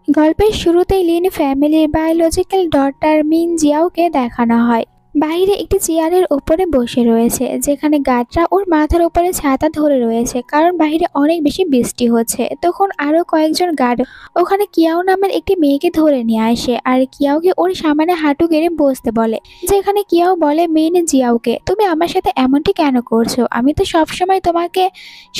গল্পের শুরুতেই লিন ফ্যামিলির বায়োলজিক্যাল ডটার মিন জিয়াওকে দেখানো হয়। বাইরে একটি চেয়ারের উপরে বসে রয়েছে, যেখানে গার্ডরা ওর মাথার উপরে ছাতা ধরে রয়েছে কারণ বাইরে অনেক বেশি বৃষ্টি হচ্ছে। তখন আরো কয়েকজন গার্ড ওখানে কিয়াও নামের একটি মেয়েকে ধরে নিয়ে আসে আর কিয়াওকে ওর সামনে হাঁটু গেড়ে বসতে বলে। যেখানে কিয়াও বলে মিন জিয়াওকে, তুমি আমার সাথে এমনটি কেন করছো? আমি তো সবসময় তোমাকে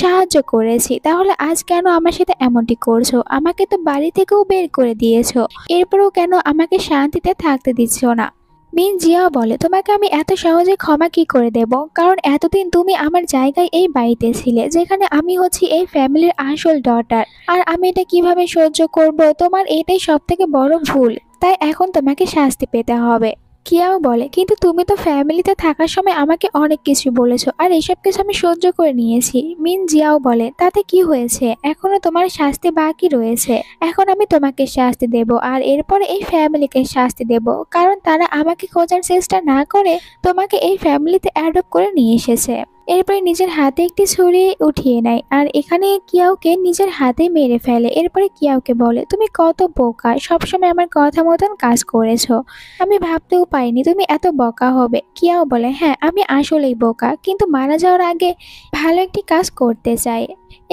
সাহায্য করেছি, তাহলে আজ কেন আমার সাথে এমনটি করছো? আমাকে তো বাড়ি থেকেও বের করে দিয়েছো, এরপরেও কেন আমাকে শান্তিতে থাকতে দিচ্ছ না? মিন জিয়াও বলে, তোমাকে আমি এত সহজে ক্ষমা কি করে দেব? কারণ এতদিন তুমি আমার জায়গায় এই বাড়িতে ছিলে, যেখানে আমি হচ্ছি এই ফ্যামিলির আসল ডটার। আর আমি এটা কিভাবে সহ্য করব? তোমার এটাই সব থেকে বড় ভুল, তাই এখন তোমাকে শাস্তি পেতে হবে। কিয়াও বলে, কিন্তু তুমি তো ফ্যামিলিতে থাকার সময় আমাকে অনেক কিছু বলেছো, আর এসব কিছু আমি সহ্য করে নিয়েছি। মিন জিয়াও বলে, তাতে কি হয়েছে? এখনো তোমার শাস্তি বাকি রয়েছে। এখন আমি তোমাকে শাস্তি দেব, আর এরপরে এই ফ্যামিলিকে শাস্তি দেব, কারণ তারা আমাকে খোঁজার চেষ্টা না করে তোমাকে এই ফ্যামিলিতে অ্যাডপ্ট করে নিয়ে এসেছে। এরপরে নিজের হাতে একটি ছুরি উঠিয়ে নেয় আর এখানে কিয়াওকে নিজের হাতে মেরে ফেলে। এরপরে কিয়াওকে বলে, তুমি কত বোকা, সবসময় আমার কথা মতন কাজ করেছো। আমি ভাবতেও পারিনি তুমি এত বোকা হবে। কিয়াও বলে, হ্যাঁ আমি আসলেই বোকা, কিন্তু মারা যাওয়ার আগে ভালো একটি কাজ করতে চাই।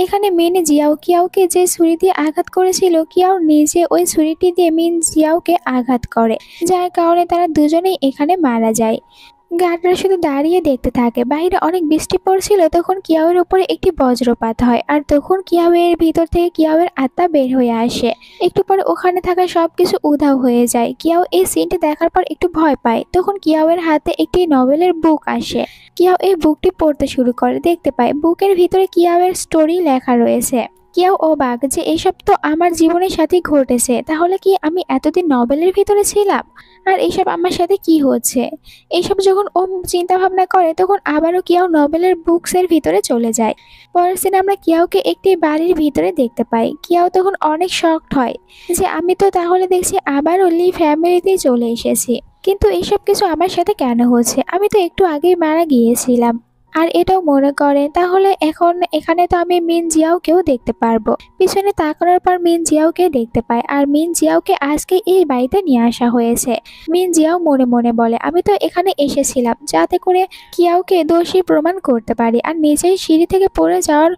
এখানে মিন জিয়াও কিয়াওকে যে ছুরি দিয়ে আঘাত করেছিল, কিয়াও নিজে ওই ছুরিটি দিয়ে মিন জিয়াওকে আঘাত করে, যার কারণে তারা দুজনেই এখানে মারা যায়। গার্ডরা শুধু দাঁড়িয়ে দেখতে থাকে। বাইরে অনেক বৃষ্টি পড়ছিল। তখন কিয়াওয়ের উপরে একটি বজ্রপাত হয়, আর তখন কিয়াওয়ের ভিতর থেকে কিয়াওয়ের আত্মা বের হয়ে আসে। একটু পরে ওখানে থাকা সবকিছু উধাও হয়ে যায়। কিয়াও এই সিনটি দেখার পর একটু ভয় পায়। তখন কিয়াওয়ের হাতে একটি নভেলের বুক আসে। কিয়াও এই বুকটি পড়তে শুরু করে। দেখতে পায় বুকের ভিতরে কিয়াওয়ের স্টোরি লেখা রয়েছে। কিয়াও অবাক যে এসব তো আমার জীবনের সাথেই ঘটেছে, তাহলে কি আমি এতদিন নভেলের ভিতরে ছিলাম? আর এইসব আমার সাথে কি হচ্ছে? এইসব যখন ও চিন্তা ভাবনা করে, তখন আবারও কিয়াও নভেলের বুকসের ভিতরে চলে যায়। পরের দিন আমরা কিয়াওকে একটি বাড়ির ভিতরে দেখতে পাই। কিয়াও তখন অনেক শকড হয় যে আমি তো তাহলে দেখছি আবারও লি ফ্যামিলিতেই চলে এসেছি, কিন্তু এইসব কিছু আমার সাথে কেন হচ্ছে? আমি তো একটু আগেই মারা গিয়েছিলাম। আর এটাও মনে করে, তাহলে এখন এখানে তো আমি মিন জিয়াওকেও দেখতে পারবো। পিছনে তাকানোর পর মিন জিয়াওকে দেখতে পায়, আর মিন জিয়াওকে আজকে এই বাড়িতে নিয়ে আসা হয়েছে। মিন জিয়াও মনে মনে বলে, আমি তো এখানে এসেছিলাম যাতে করে কিয়াওকে দোষী প্রমাণ করতে পারি আর নিজেই সিঁড়ি থেকে পড়ে যাওয়ার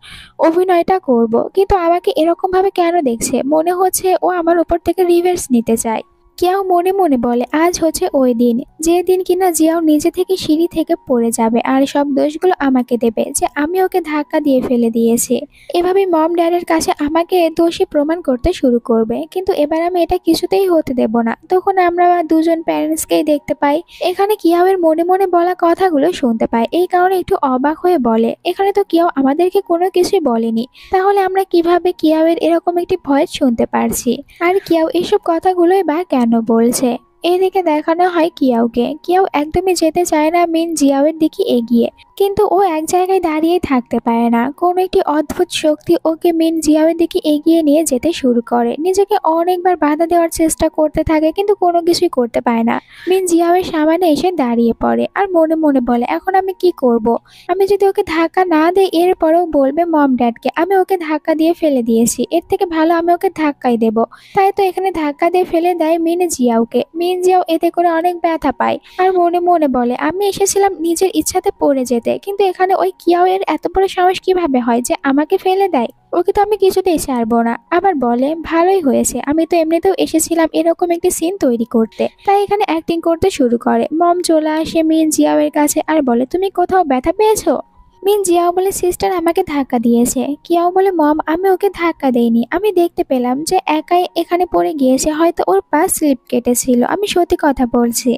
অভিনয়টা করব, কিন্তু আমাকে এরকম ভাবে কেন দেখছে? মনে হচ্ছে ও আমার উপর থেকে রিভেঞ্জ নিতে চায়। কিয়াও মনে মনে বলে, আজ হচ্ছে ওই দিন, যে দিন কিনা জিয়াও নিজে থেকে সিঁড়ি থেকে পড়ে যাবে আর সব দোষগুলো আমাকে দেবে যে আমি ওকে ধাক্কা দিয়ে ফেলে দিয়েছি। এভাবে মম ড্যাডের কাছে আমাকে দোষী প্রমাণ করতে শুরু করবে, কিন্তু এবার আমি এটা কিছুতেই হতে দেব না। তখন আমরা দুজন প্যারেন্টসকেই দেখতে পাই। এখানে কিয়াওয়ের মনে মনে বলা কথাগুলো শুনতে পায়, এই কারণে একটু অবাক হয়ে বলে, এখানে তো কিয়াও আমাদেরকে কোনো কিছুই বলেনি, তাহলে আমরা কিভাবে কিয়াওয়ের এরকম একটি ভয়েস শুনতে পারছি? আর কিয়াও এসব কথাগুলোই বা কেন বলছে? এদিকে দেখানো হয় কিয়াওকে। কিয়াও একদমই যেতে চায় না মিন জিয়াওয়ের দিকে এগিয়ে, কিন্তু ও এক জায়গায় দাঁড়িয়ে থাকতে পারে না। কোনো একটি অদ্ভুত শক্তি ওকে মিন জিয়াওয়ের দিকে এগিয়ে নিয়ে যেতে শুরু করে। নিজেকে অনেকবার বাধা দেওয়ার চেষ্টা করতে থাকে, কিন্তু কোনো কিছুই করতে পারে না। মিন জিয়াওয়ের সামনে এসে দাঁড়িয়ে পড়ে আর মনে মনে বলে, এখন আমি কি করব? আমি যদি ওকে ধাক্কা না দেই, এরপরেও বলবে মম ড্যাডকে আমি ওকে ধাক্কা দিয়ে ফেলে দিয়েছি। এর থেকে ভালো আমি ওকে ধাক্কাই দেব। তাই তো এখানে ধাক্কা দিয়ে ফেলে দেয় মিন জিয়াওকে। মিন জিয়াও এতে করে অনেক ব্যথা পায় আর মনে মনে বলে, আমি এসেছিলাম নিজের ইচ্ছাতে পড়ে যেতে, কিন্তু এখানে ওই কিয়াও এর এত বড় সাহস কিভাবে হয় যে আমাকে ফেলে দেয়? ওকে তো আমি কিছুতেই ছাড়বো না। আবার বলে, ভালোই হয়েছে, আমি তো এমনিতেও এসেছিলাম এরকম একটি সিন তৈরি করতে। তাই এখানে অ্যাক্টিং করতে শুরু করে। মম চলে আসে মিন জিয়াও এর কাছে আর বলে, তুমি কোথাও ব্যথা পেয়েছো? মিন জিয়াও বলে, সিস্টার আমাকে ধাক্কা দিয়েছে। কিয়াও বলে, মম আমি ওকে ধাক্কা দেইনি, আমি দেখতে পেলাম যে একাই এখানে পড়ে গিয়েছে, হয়তো ওর পা স্লিপ কেটেছিল, আমি সত্যি কথা বলছি।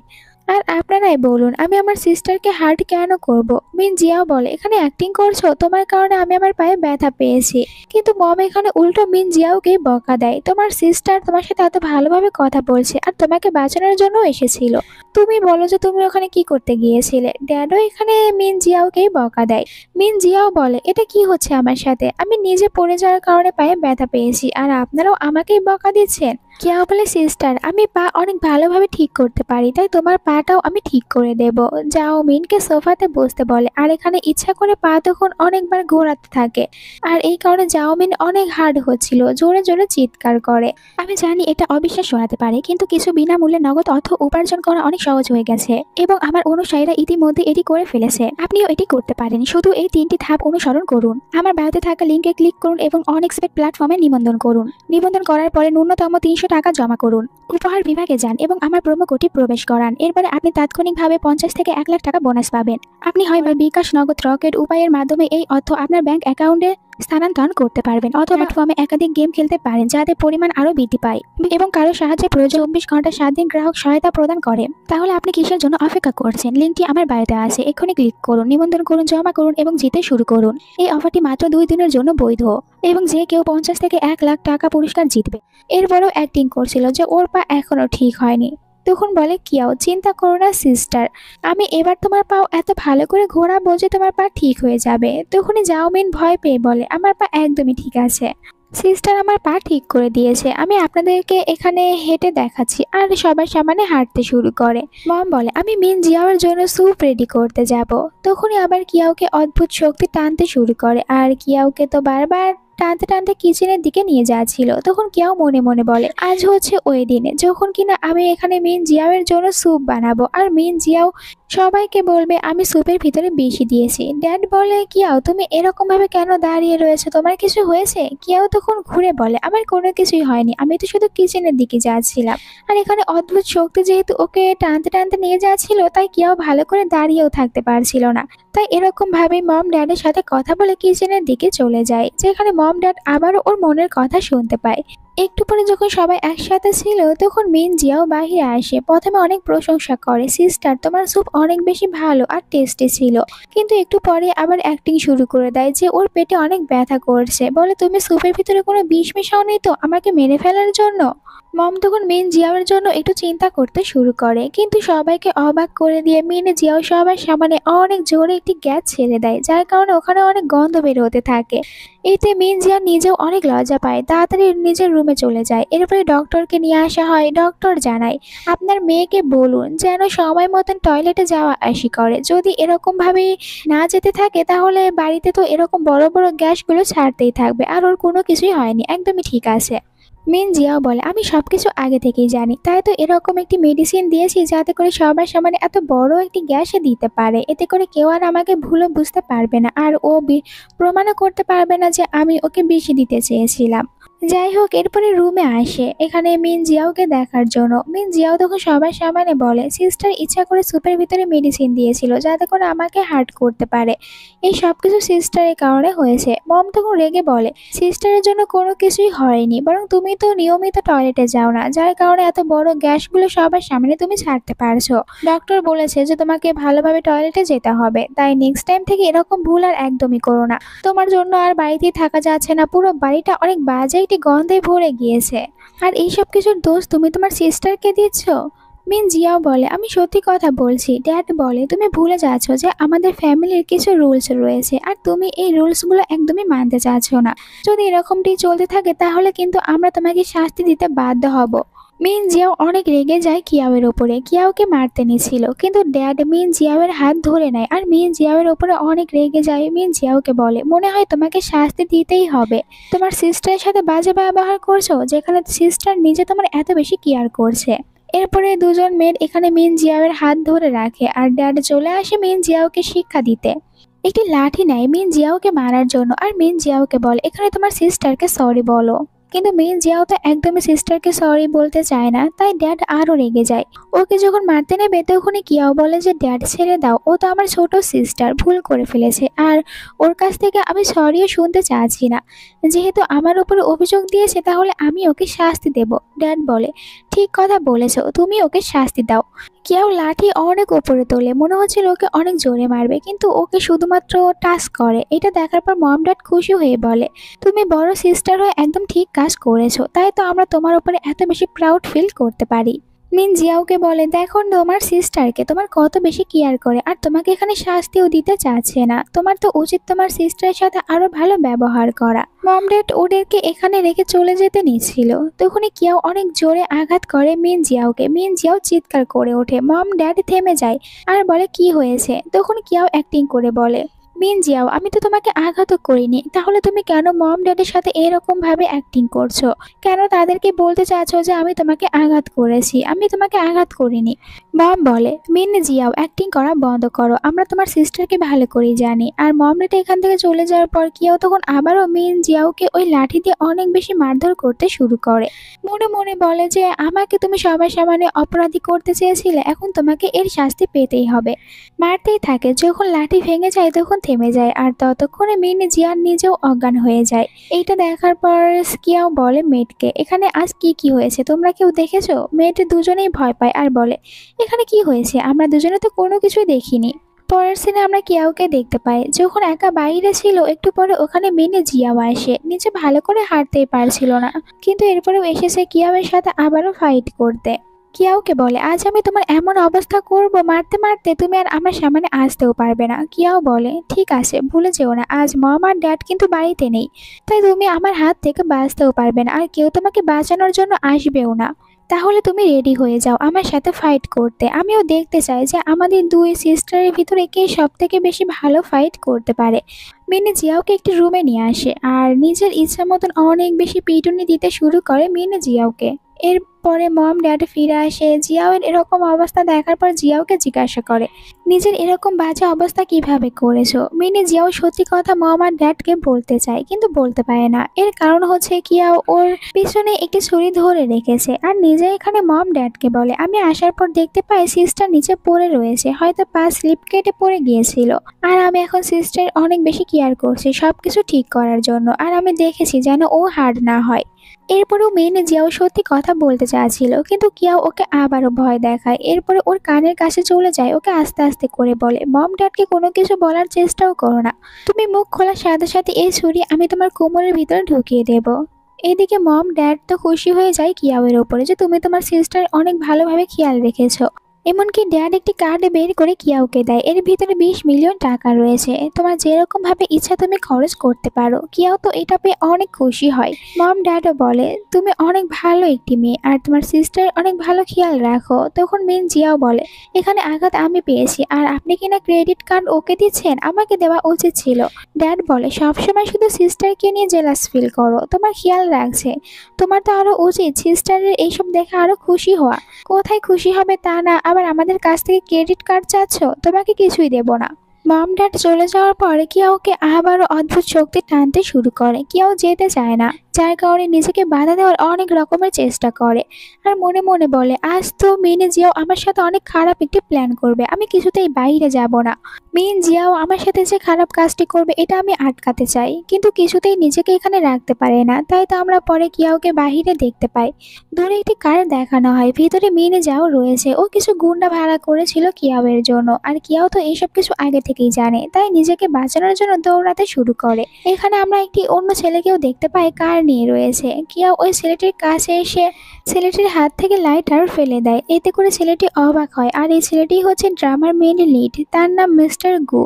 আর আপনারাই বলুন, আমি আমার সিস্টারকে হার্ট কেন করব? মিন জিয়াও বলে, এখানে অ্যাক্টিং করছো, তোমার কারণে আমি আমার পায়ে ব্যথা পেয়েছি। কিন্তু মম এখানে উল্টো মিন জিয়াওকে বকা দেয়, তোমার সিস্টার তোমার সাথে এত ভালোভাবে কথা বলছে আর তোমাকে বাঁচানোর জন্য এসেছিল, তুমি বলো যে তুমি ওখানে কি করতে গিয়েছিলে? ড্যাডও এখানে মিন জিয়াওকেই বকা দেয়। মিন জিয়াও বলে, এটা কি হচ্ছে আমার সাথে? আমি নিজে পড়ে যাওয়ার কারণে পায়ে ব্যথা পেয়েছি, আর আপনারাও আমাকেই বকা দিচ্ছেন। কিয়াও বলে, সিস্টার আমি পা অনেক ভালোভাবে ঠিক করতে পারি, তাই তোমার পা পাটাও আমি ঠিক করে দেব। জাওমিনকে সোফাতে বসতে বলে আর এখানে ইচ্ছা করে পা তখন অনেকবার ঘোরাতে থাকে। আর এই কারণে জাওমিন অনেক হার্ড হচ্ছিল, জোরে জোরে চিৎকার করে। আমি জানি এটা অবিশ্বাস শোনাতে পারে, কিন্তু কিছু বিনামূল্যে নগদ অর্থ উপার্জন করা অনেক সহজ হয়ে গেছে এবং আমার অনুসারীরা ইতিমধ্যে এটি করে ফেলেছে। আপনিও এটি করতে পারেন, শুধু এই 3টি ধাপ অনুসরণ করুন। আমার বায়োতে থাকা লিঙ্কে ক্লিক করুন এবং অনেক্সপেক্ট প্ল্যাটফর্মে নিবন্ধন করুন। নিবন্ধন করার পরে ন্যূনতম 300 টাকা জমা করুন। উপহার বিভাগে যান এবং আমার প্রোমো কোডটি প্রবেশ করান। এরপরে আপনি তাৎক্ষণিকভাবে 50 থেকে 1 লাখ টাকা বোনাস পাবেন। আপনি হয় বা বিকাশ, নগদ, রকেট উপায়ের মাধ্যমে এই অর্থ আপনার ব্যাংক অ্যাকাউন্টে স্থানান্তরণ করতে পারবেন, অথবা প্ল্যাটফর্মে একাধিক গেম খেলতে পারেন যাতে পরিমাণ আরও বৃদ্ধি পায় এবং কারো সাহায্যে প্রয়োজন 24 ঘন্টা 7 দিন গ্রাহক সহায়তা প্রদান করে। তাহলে আপনি কিসের জন্য অপেক্ষা করছেন? লিঙ্কটি আমার বায়োতে আছে, এক্ষুনি ক্লিক করুন, নিবন্ধন করুন, জমা করুন এবং জিতে শুরু করুন। এই অফারটি মাত্র 2 দিনের জন্য বৈধ এবং যে কেউ 50 থেকে 1 লাখ টাকা পুরস্কার জিতবে। এরপরেও অ্যাক্টিং করছিল যে ওর পা এখনো ঠিক হয়নি। তখন বলে কিয়াও, চিন্তা করো না সিস্টার, আমি এবার তোমার পাও এত ভালো করে ঘোরাবো যে তোমার পা ঠিক হয়ে যাবে। তখনই জাওমিন ভয় পেয়ে বলে, আমার পা একদমই ঠিক আছে সিস্টার, আমার পা ঠিক করে দিয়েছে, আমি আপনাদেরকে এখানে হেঁটে দেখাচ্ছি। আর সবার সামনে হাঁটতে শুরু করে। মম বলে, আমি মিন জিয়াওর জন্য স্যুপ রেডি করতে যাব। তখনই আবার কিয়াওকে অদ্ভুত শক্তি টানতে শুরু করে আর কিয়াওকে তো বারবার টানতে টানতে কিচেনের দিকে নিয়ে যাচ্ছিল। তখন কিয়াও মনে মনে বলে, আজ হচ্ছে ওই দিনে যখন কিনা আমি এখানে মিন জিয়াওয়ের জন্য স্যুপ বানাবো আর মিন জিয়াও সবাইকে বলবে আমি স্যুপের ভিতরে বেশি দিয়েছি। ড্যাড বলে, কিয়াও তুমি এরকম ভাবে কেন দাঁড়িয়ে রয়েছে, তোমার কিছু হয়েছে? কিয়াও তখন ঘুরে বলে, আমার কোনো কিছুই হয়নি, আমি তো শুধু কিচেনের দিকে যাচ্ছিলাম। আর এখানে অদ্ভুত শক্তি যেহেতু ওকে টানতে টানতে নিয়ে যাচ্ছিল, তাই কিয়াও ভালো করে দাঁড়িয়েও থাকতে পারছিল না। তাই এরকম ভাবে মম ড্যাডের সাথে কথা বলে কিচেনের দিকে চলে যায়, যেখানে মম ড্যাড আবারও ওর মনের কথা শুনতে পায়। একটু পরে যখন সবাই একসাথে ছিল তখন মিন জিয়াও বাহিরে আসে। প্রথমে অনেক প্রশংসা করে, সিস্টার তোমার স্যুপ অনেক বেশি ভালো আর টেস্টি ছিল। কিন্তু একটু পরে আবার অ্যাক্টিং শুরু করে দেয় যে ওর পেটে অনেক ব্যথা করছে। বলে, তুমি স্যুপের ভিতরে কোনো বিষ মেশাওনি তো আমাকে মেরে ফেলার জন্য? মম তখন মিন জিয়াওয়ের জন্য একটু চিন্তা করতে শুরু করে, কিন্তু সবাইকে অবাক করে দিয়ে মিন জিয়াও সবার সামনে অনেক জোরে একটি গ্যাস ছেড়ে দেয়, যার কারণে ওখানে অনেক গন্ধ বের হতে থাকে। এতে মিন জিয়া নিজেও অনেক লজ্জা পায়, তাড়াতাড়ি নিজের রুমে চলে যায়। এরপরে ডক্টরকে নিয়ে আসা হয়। ডক্টর জানায়, আপনার মেয়েকে বলুন যেন সময় মতন টয়লেটে যাওয়া আসি করে। যদি এরকম ভাবে না যেতে থাকে তাহলে বাড়িতে তো এরকম বড় বড় গ্যাসগুলো ছাড়তেই থাকবে আর ওর কোনো কিছুই হয়নি, একদমই ঠিক আছে। মিন জিয়াও বলে, আমি সবকিছু আগে থেকেই জানি, তাই তো এরকম একটি মেডিসিন দিয়েছি যাতে করে সবার সামনে এত বড় একটি গ্যাসে দিতে পারে। এতে করে কেউ আর আমাকে ভুলও বুঝতে পারবে না আর ও প্রমাণও করতে পারবে না যে আমি ওকে বেশি দিতে চেয়েছিলাম। যাই হোক, এরপরে রুমে আসে এখানে মিন জিয়াওকে দেখার জন্য। মিন জিয়াও তখন সবার সামনে বলে, সিস্টার ইচ্ছা করে স্যুপের ভিতরে মেডিসিন দিয়েছিল যাতে করে আমাকে হার্ট করতে পারে। এই সব কিছু সিস্টারের কারণে হয়েছে। মম তখন রেগে বলে, সিস্টারের জন্য কোনো কিছুই হয়নি, বরং তুমি তো নিয়মিত টয়লেটে যাও না, যার কারণে এত বড় গ্যাসগুলো সবার সামনে তুমি ছাড়তে পারছো। ডক্টর বলেছে যে তোমাকে ভালোভাবে টয়লেটে যেতে হবে, তাই নেক্সট টাইম থেকে এরকম ভুল আর একদমই করো না। তোমার জন্য আর বাড়িতেই থাকা যাচ্ছে না, পুরো বাড়িটা অনেক বাজে একটি গন্ধে ভরে গিয়েছে। আর এইসব কিছুর দোষ তুমি তোমার সিস্টারকে দিচ্ছ। মিন জিয়াও বলে, আমি সত্যি কথা বলছি। ড্যাড বলে, তুমি ভুলে যাচ্ছ যে আমাদের ফ্যামিলির কিছু রুলস রয়েছে আর তুমি এই রুলসগুলো একদমই মানতে চাচ্ছ না। যদি এরকমটি চলতে থাকে তাহলে কিন্তু আমরা তোমাকে শাস্তি দিতে বাধ্য হব। মিন জিয়াও অনেক রেগে যায় কিয়াওয়ের ওপরে। কিয়াওকে মারতে নিছিল, কিন্তু ড্যাড মিন জিয়াওয়ের হাত ধরে নেয় আর মিন জিয়াওয়ের ওপরে অনেক রেগে যায়। মিন জিয়াওকে বলে, মনে হয় তোমাকে শাস্তি দিতেই হবে। তোমার সিস্টারের সাথে বাজে ব্যবহার করছো, যেখানে সিস্টার নিজে তোমার এত বেশি কেয়ার করছে। এরপরে দুজন মেয়ের এখানে মিন জিয়াওয়ের হাত ধরে রাখে আর ড্যাড চলে আসে মিন জিয়াওকে শিক্ষা দিতে। একটি লাঠি নেয় মিন জিয়াওকে মারার জন্য আর মিন জিয়াওকে বলে, এখানে তোমার সিস্টারকে সরি বলো। কিন্তু মিন জিয়াও তো একদমই সিস্টারকে সরি বলতে চায় না, তাই ড্যাড আরও রেগে যায়। ওকে যখন মারতে নেবে তখনই কিয়াও বলে যে, ড্যাড ছেড়ে দাও, ও তো আমার ছোট সিস্টার, ভুল করে ফেলেছে আর ওর কাছ থেকে আমি সরিও শুনতে চাচ্ছি না। যেহেতু আমার উপরে অভিযোগ দিয়েছে তাহলে আমি ওকে শাস্তি দেব। ড্যাড বলে, ঠিক কথা বলেছো, তুমি ওকে শাস্তি দাও। কিয়াও লাঠি অনেক উপরে তোলে, মনে হচ্ছিল ওকে অনেক জোরে মারবে, কিন্তু ওকে শুধুমাত্র টাচ করে। এটা দেখার পর মম ড্যাড খুশি হয়ে বলে, তুমি বড় সিস্টার হয়ে একদম ঠিক কাজ করেছো, তাই তো আমরা তোমার উপরে এত বেশি প্রাউড ফিল করতে পারি। মিন জিয়াওকে বলে, দেখো তোমার সিস্টারকে তোমার কত বেশি কেয়ার করে, আর তোমাকে এখানে শাস্তিও দিতে চাচ্ছে না। তোমার তো উচিত তোমার সিস্টারের সাথে আরো ভালো ব্যবহার করা। মম ড্যাড ওদেরকে এখানে রেখে চলে যেতে নিচ্ছিল, তখনই কিয়াও অনেক জোরে আঘাত করে মিন জিয়াওকে। মিন জিয়াও চিৎকার করে ওঠে। মম ড্যাড থেমে যায় আর বলে, কি হয়েছে? তখন কিয়াও অ্যাক্টিং করে বলে, মিন জিয়াও, আমি তো তোমাকে আঘাতও করিনি, তাহলে তুমি কেন মম ড্যাডের সাথে এরকম ভাবে অ্যাক্টিং করছো? কেন তাদেরকে বলতে চাচ্ছো যে আমি তোমাকে আঘাত করেছি? আমি তোমাকে আঘাত করিনি। মম বলে, মিন জিয়াও, অ্যাক্টিং করা বন্ধ করো, আমরা তোমার সিস্টারকে ভালো করেই জানি। আর মম ড্যাড এখান থেকে চলে যাওয়ার পর কিয়াও তখন আবারও মিন জিয়াওকে ওই লাঠি দিয়ে অনেক বেশি মারধর করতে শুরু করে। মনে মনে বলে যে আমাকে তুমি সবার সামনে অপরাধী করতে চেয়েছিলে, এখন তোমাকে এর শাস্তি পেতেই হবে। মারতেই থাকে, যখন লাঠি ভেঙে যায় তখন থেমে যায়, আর ততক্ষণে মিন জিয়ান নিজেও অজ্ঞান হয়ে যায়। এইটা দেখার পর কিয়াও বলে মেয়েটকে, এখানে আজ কি কি হয়েছে তোমরা কেউ দেখেছো? মেয়েট দুজনেই ভয় পায় আর বলে, এখানে কি হয়েছে? আমরা দুজনে তো কোনো কিছুই দেখিনি। পরের সিনে আমরা কিয়াওকে দেখতে পাই যখন একা বাইরে ছিল। একটু পরে ওখানে মিনে জিয়াও আসে। নিচে ভালো করে হাঁটতেই পারছিল না, কিন্তু এরপরেও এসেছে কিয়াওয়ের সাথে আবারও ফাইট করতে। কিয়াওকে বলে, আজ আমি তোমার এমন অবস্থা করব, মারতে মারতে তুমি আর আমার সামনে আসতেও পারবে না। কিয়াও বলে, ঠিক আছে, ভুলে যেও না আজ মম আর ড্যাড কিন্তু বাড়িতে নেই, তাই তুমি আমার হাত থেকে বাঁচতেও পারবে না, আর কেউ তোমাকে বাঁচানোর জন্য আসবেও না। তাহলে তুমি রেডি হয়ে যাও আমার সাথে ফাইট করতে। আমিও দেখতে চাই যে আমাদের দুই সিস্টারের ভিতরে কে সব থেকে বেশি ভালো ফাইট করতে পারে। মিনি জিয়াওকে একটি রুমে নিয়ে আসে আর নিজের ইচ্ছা মতন অনেক বেশি পিটুনি দিতে শুরু করে মিনি জিয়াওকে। এরপরে মম ড্যাড ফিরে আসে। জিয়াওয়ের এরকম অবস্থা দেখার পর জিয়াওকে জিজ্ঞাসা করে, নিজের এরকম বাজে অবস্থা কিভাবে করেছো? মিনি জিয়াও সত্যি কথা মম আর ড্যাডকে বলতে চায় কিন্তু বলতে পারে না। এর কারণ হচ্ছে কিয়াও ওর পিছনে একটি ছুরি ধরে রেখেছে আর নিজে এখানে মম ড্যাডকে বলে, আমি আসার পর দেখতে পাই সিস্টার নিচে পড়ে রয়েছে, হয়তো পা স্লিপ কেটে পড়ে গিয়েছিল। আর আমি এখন সিস্টার অনেক বেশি কেয়ার করছি সবকিছু ঠিক করার জন্য, আর আমি দেখেছি যেন ও হার্ড না হয়। এরপরেও মেনে জিয়াও সত্যি কথা বলতে চাচ্ছিল, কিন্তু কিয়াও ওকে আবারও ভয় দেখায়। এরপরে ওর কানের কাছে চলে যায়, ওকে আস্তে আস্তে করে বলে, মম ড্যাডকে কোনো কিছু বলার চেষ্টাও করো না, তুমি মুখ খোলার সাথে সাথে এই ছুরি আমি তোমার কোমরের ভিতরে ঢুকিয়ে দেব। এদিকে মম ড্যাড তো খুশি হয়ে যায় কিয়াওয়ের ওপরে যে তুমি তোমার সিস্টার অনেক ভালোভাবে খেয়াল রেখেছো। এমনকি ড্যাড একটি কার্ড বের করে কিয়াওকে দেয়, এর ভিতরে 20 মিলিয়ন টাকা রয়েছে, তোমার যেরকম ভাবে ইচ্ছা তুমি খরচ করতে পারো। কিয়াও তো এটা পেয়ে অনেক খুশি হয়। মম ড্যাডও বলে, তুমি অনেক ভালো একটি মেয়ে আর তোমার সিস্টার অনেক ভালো খেয়াল রাখো। তখন মিন জিয়াও বলে, এখানে আঘাত আমি পেয়েছি আর আপনি কিনা ক্রেডিট কার্ড ওকে দিচ্ছেন, আমাকে দেওয়া উচিত ছিল। ড্যাড বলে, সবসময় শুধু সিস্টারকে নিয়ে জেলাস ফিল করো, তোমার খেয়াল রাখছে, তোমার তো আরো উচিত সিস্টারের এইসব দেখে আরো খুশি হওয়া। কোথায় খুশি হবে তা না, আবার আমাদের কাছ থেকে ক্রেডিট কার্ড চাচ্ছ, তোমাকে কিছুই দেব না। মম ড্যাড চলে যাওয়ার পরে কিয়াওকে আবারও অদ্ভুত শক্তি টানতে শুরু করে। কিয়াও যেতে চায় না, যার কারণে নিজেকে বাধা দেওয়ার অনেক রকমের চেষ্টা করে আর মনে মনে বলে, আজ তো মিনে জিয়াও আমার সাথে অনেক খারাপ একটি প্ল্যান করবে, আমি কিছুতেই বাইরে যাব না। মিন জিয়াও আমার সাথে যে খারাপ কাজটি করবে এটা আমি আটকাতে চাই, কিন্তু কিছুতেই নিজেকে এখানে রাখতে পারে না। তাই তো আমরা পরে কিয়াওকে বাহিরে দেখতে পাই। দূরে একটি কার দেখানো হয়, ভিতরে মিনে জিয়াও রয়েছে। ও কিছু গুন্ডা ভাড়া করেছিল কিয়াওয়ের জন্য, আর কিয়াও তো এইসব কিছু আগে থেকেই জানে, তাই নিজেকে বাঁচানোর জন্য দৌড়াতে শুরু করে। এখানে আমরা একটি অন্য ছেলেকেও দেখতে পাই কার নিয়ে রয়েছে। কিয়াও ওই ছেলেটির কাছে এসে ছেলেটির হাত থেকে লাইটার ফেলে দেয়, এতে করে ছেলেটি অবাক হয়। আর এই ছেলেটি হচ্ছে ড্রামার মেন লিড, তার নাম মিস্টার গু।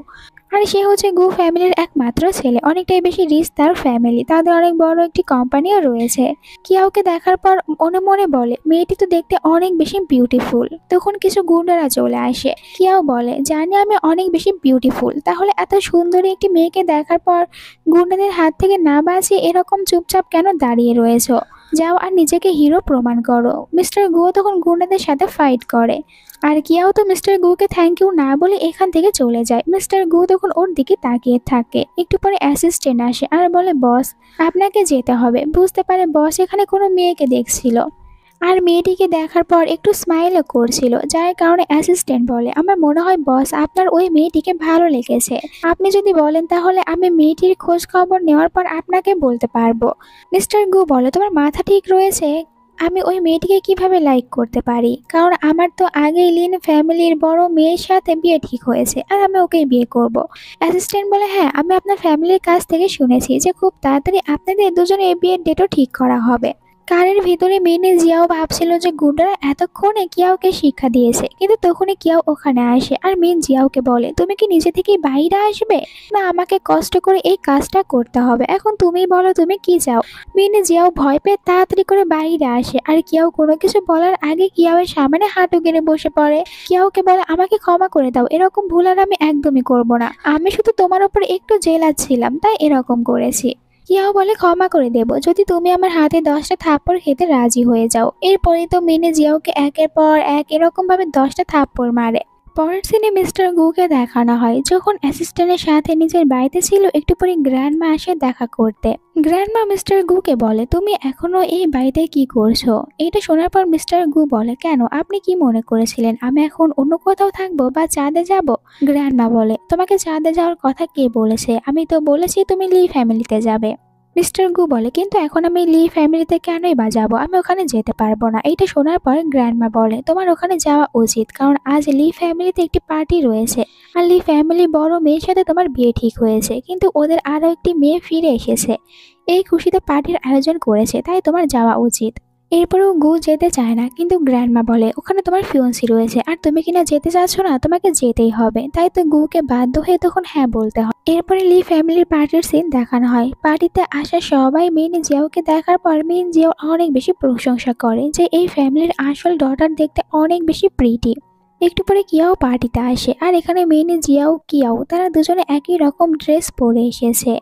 আর সে হচ্ছে গু ফ্যামিলির একমাত্র ছেলে, অনেকটাই বেশি রিচ তার ফ্যামিলি, তাদের অনেক বড় একটি কোম্পানিও রয়েছে। কিয়াওকে দেখার পর মনে মনে বলে, মেয়েটি তো দেখতে অনেক বেশি বিউটিফুল। তখন কিছু গুন্ডারা চলে আসে। কিয়াও বলে, জানি আমি অনেক বেশি বিউটিফুল, তাহলে এত সুন্দরী একটি মেয়েকে দেখার পর গুন্ডাদের হাত থেকে না বাঁচিয়ে এরকম চুপচাপ কেন দাঁড়িয়ে রয়েছো? যাও আর নিজেকে হিরো প্রমাণ করো। মিস্টার গুও তখন গুন্ডাদের সাথে ফাইট করে, আর কিয়াও তো মিস্টার গুকে থ্যাংক ইউ না বলে এখান থেকে চলে যায়। মিস্টার গু তখন ওর দিকে তাকিয়ে থাকে। একটু পরে অ্যাসিস্ট্যান্ট আসে আর বলে, বস আপনাকে যেতে হবে। বুঝতে পারে বস এখানে কোনো মেয়েকে দেখছিল, আর মেয়েটিকে দেখার পর একটু স্মাইলও করছিল, যার কারণে অ্যাসিস্ট্যান্ট বলে, আমার মনে হয় বস আপনার ওই মেয়েটিকে ভালো লেগেছে, আপনি যদি বলেন তাহলে আমি মেয়েটির খোঁজ খবর নেওয়ার পর আপনাকে বলতে পারবো। মিস্টার গু বলে, তোমার মাথা ঠিক রয়েছে? আমি ওই মেয়েটিকে কিভাবে লাইক করতে পারি, কারণ আমার তো আগেই লিন ফ্যামিলির বড় মেয়ের সাথে বিয়ে ঠিক হয়েছে আর আমি ওকেই বিয়ে করব। অ্যাসিস্ট্যান্ট বলে, হ্যাঁ আমি আপনার ফ্যামিলির কাছ থেকে শুনেছি যে খুব তাড়াতাড়ি আপনাদের দুজনের বিয়ের ডেটও ঠিক করা হবে। কারের ভিতরে মিনি জিয়াও ভাবছিল যে গুন্ডারা এতক্ষণে কিয়াওকে শিক্ষা দিয়েছে, কিন্তু তখনই কিয়াও ওখানে আসে আর মিন জিয়াওকে বলে, তুমি কি নিজে থেকেই বাইরে আসবে, না আমাকে কষ্ট করে এই কাজটা করতে হবে? এখন তুমি বলো তুমি কি চাও? মিনি জিয়াও ভয় পেয়ে তাড়াতাড়ি করে বাইরে আসে আর কিয়াও কোনো কিছু বলার আগে কিয়াওয়ের সামনে হাঁটু গেড়ে বসে পড়ে। কিয়াওকে বলে, আমাকে ক্ষমা করে দাও, এরকম ভুল আর আমি একদমই করব না। আমি শুধু তোমার উপর একটু জেলাস ছিলাম তাই এরকম করেছি। কিয়াও বলে, ক্ষমা করে দেব যদি তুমি আমার হাতে 10টা থাপ্পড় খেতে রাজি হয়ে যাও। এরপরে তো মিনি জিয়াওকে একের পর এক এরকম ভাবে 10টা থাপ্পড় মারে। পরের সিনে মিস্টার গুকে দেখানো হয় যখন অ্যাসিস্ট্যান্টের সাথে নিজের বাড়িতে ছিল, একটু পরে গ্র্যান্ডমা আসে দেখা করতে। গ্র্যান্ডমা মিস্টার গুকে বলে, তুমি এখনো এই বাড়িতে কি করছো? এটা শোনার পর মিস্টার গু বলে, কেন, আপনি কি মনে করেছিলেন আমি এখন অন্য কোথাও থাকবো বা চাঁদে যাব? গ্র্যান্ডমা বলে, তোমাকে চাঁদে যাওয়ার কথা কে বলেছে? আমি তো বলেছি তুমি লি ফ্যামিলিতে যাবে। মিস্টার গু বলে, কিন্তু এখন আমি লি ফ্যামিলিতে কেনই বা যাবো? আমি ওখানে যেতে পারবো না। এটা শোনার পর গ্র্যান্ডমা বলে, তোমার ওখানে যাওয়া উচিত, কারণ আজ লি ফ্যামিলিতে একটি পার্টি রয়েছে আর লি ফ্যামিলি বড় মেয়ের সাথে তোমার বিয়ে ঠিক হয়েছে, কিন্তু ওদের আরো একটি মেয়ে ফিরে এসেছে, এই খুশিতে পার্টির আয়োজন করেছে, তাই তোমার যাওয়া উচিত। এরপরেও গু যেতে চায় না, কিন্তু গ্র্যান্ডমা বলে, ওখানে তোমার ফিয়ন্সি রয়েছে আর তুমি কিনা যেতে চাচ্ছ না, তোমাকে যেতেই হবে। তাই তো গুকে বাধ্য হয়ে তখন হ্যাঁ বলতে হয়। এরপরে লি ফ্যামিলির পার্টির সিন দেখানো হয়। পার্টিতে আসা সবাই মিন জিয়াওকে দেখার পর মিন জিয়াও অনেক বেশি প্রশংসা করে যে এই ফ্যামিলির আসল ডটার দেখতে অনেক বেশি প্রিটি। একটু পরে কিয়াও পার্টিতে আসে আর এখানে মিন জিয়াও কিয়াও তারা দুজনে একই রকম ড্রেস পরে এসেছে।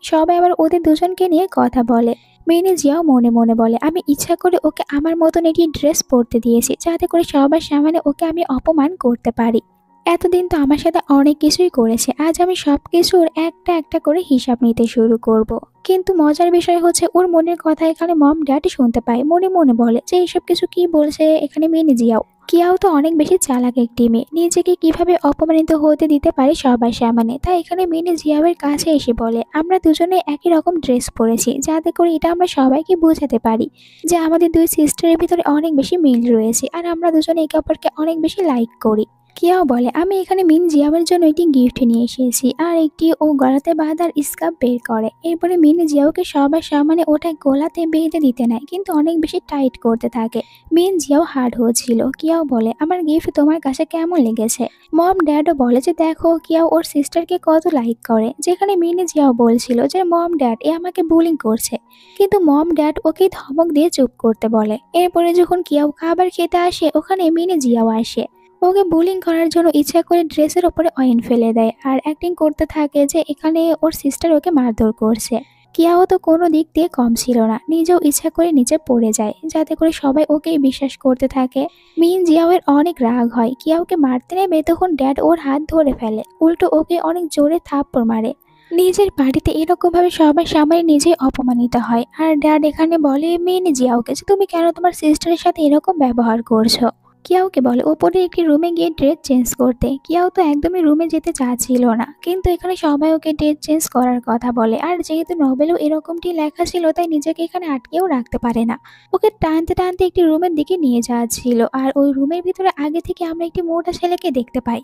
সবাই আবার ওদের দুজনকে নিয়ে কথা বলে। মিনি জিয়াও মনে মনে বলে, আমি ইচ্ছা করে ওকে আমার মতন একটি ড্রেস পরতে দিয়েছি যাতে করে সবার সামনে ওকে আমি অপমান করতে পারি। এতদিন তো আমার সাথে অনেক কিছুই করেছে, আজ আমি সব কিছুর একটা একটা করে হিসাব নিতে শুরু করব। কিন্তু মজার বিষয় হচ্ছে ওর মনের কথা এখানে মম ড্যাড শুনতে পায়। মনে মনে বলে যে এইসব কিছু কি বলছে এখানে মিনি জিয়াও। কিয়াও তো অনেক বেশি চালাক একটি মেয়ে, নিজেকে কিভাবে অপমানিত হতে দিতে পারে সবার সামনে। তাই এখানে মিনি জিয়াওয়ের কাছে এসে বলে, আমরা দুজনে একই রকম ড্রেস পরেছি যাতে করে এটা আমরা সবাইকে বোঝাতে পারি যে আমাদের দুই সিস্টারের ভিতরে অনেক বেশি মিল রয়েছে আর আমরা দুজনে একে অপরকে অনেক বেশি লাইক করি। কিয়াও বলে, আমি এখানে মিন জিয়াওয়ের জন্য একটি গিফট নিয়ে এসেছি আর একটি ও গলাতে বাঁধার স্কার্ফ বের করে। এরপরে মিন জিয়াওকে সবার সামনে ওটা গলাতে বেঁধে দিতে নেয়, কিন্তু অনেক বেশি টাইট করতে থাকে। মিন জিয়াও হার্ড হচ্ছিল। কিয়াও বলে, আমার গিফট তোমার কাছে কেমন লেগেছে? মম ড্যাডও বলে যে দেখো কিয়াও ওর সিস্টারকে কত লাইক করে। যেখানে মিনি জিয়াও বলছিল যে মম ড্যাড এ আমাকে বুলিং করছে, কিন্তু মম ড্যাড ওকে ধমক দিয়ে চুপ করতে বলে। এরপরে যখন কিয়াও খাবার খেতে আসে ওখানে মিনি জিয়াও আসে। ওকে বুলিং করার জন্য ইচ্ছা করে ড্রেসের ওপরে অয়েন ফেলে দেয় আর অ্যাক্টিং করতে থাকে যে এখানে ওর সিস্টার ওকে মারধর করছে। কিয়াও তো কোনো দিক দিয়ে কম ছিল না, নিজেও ইচ্ছা করে নিচে পড়ে যায় যাতে করে সবাই ওকেই বিশ্বাস করতে থাকে। মিন জিয়াওয়ের অনেক রাগ হয়, কিয়াওকে মারতে নেমে তখন ড্যাড ওর হাত ধরে ফেলে, উল্টো ওকে অনেক জোরে থাপ্পড় মারে। নিজের বাড়িতে এরকম ভাবে সবার সামনে নিজেই অপমানিত হয় আর ড্যাড এখানে বলে মিন জিয়াওকে যে তুমি কেন তোমার সিস্টারের সাথে এরকম ব্যবহার করছো। কিয়াওকে বলে ওপরে একটি রুমে গিয়ে ড্রেস চেঞ্জ করতে। কিয়াও তো একদমই রুমে যেতে চাচ্ছিল না, কিন্তু এখানে সবাই ওকে ড্রেস চেঞ্জ করার কথা বলে আর যেহেতু নভেলেও এরকমটি লেখা ছিল তাই নিজেকে এখানে আটকেও রাখতে পারে না। ওকে টানতে টানতে একটি রুমের দিকে নিয়ে যাওয়া ছিল আর ওই রুমের ভিতরে আগে থেকে আমরা একটি মোটা ছেলেকে দেখতে পাই।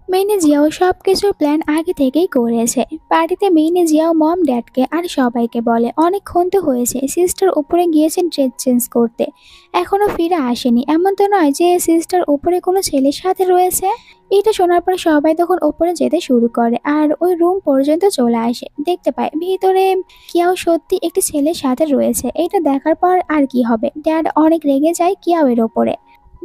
মেইনে জিয়াও সবকিছুর প্ল্যান আগে থেকেই করেছে। পার্টিতে মেইনে জিয়াও মম ড্যাডকে আর সবাইকে বলে, অনেকক্ষণ তো হয়েছে, সিস্টার উপরে গিয়েছে ড্রেস চেঞ্জ করতে, এখনো ফিরে আসেনি। এমন তো নয় যে সিস্টার উপরে কোনো ছেলের সাথে রয়েছে। এটা শোনার পরে সবাই তখন উপরে যেতে শুরু করে আর ওই রুম পর্যন্ত চলে আসে। দেখতে পায় ভিতরে কিয়াও সত্যি একটি ছেলের সাথে রয়েছে। এটা দেখার পর আর কি হবে, ড্যাড অনেক রেগে যায় কিয়াও এর ওপরে।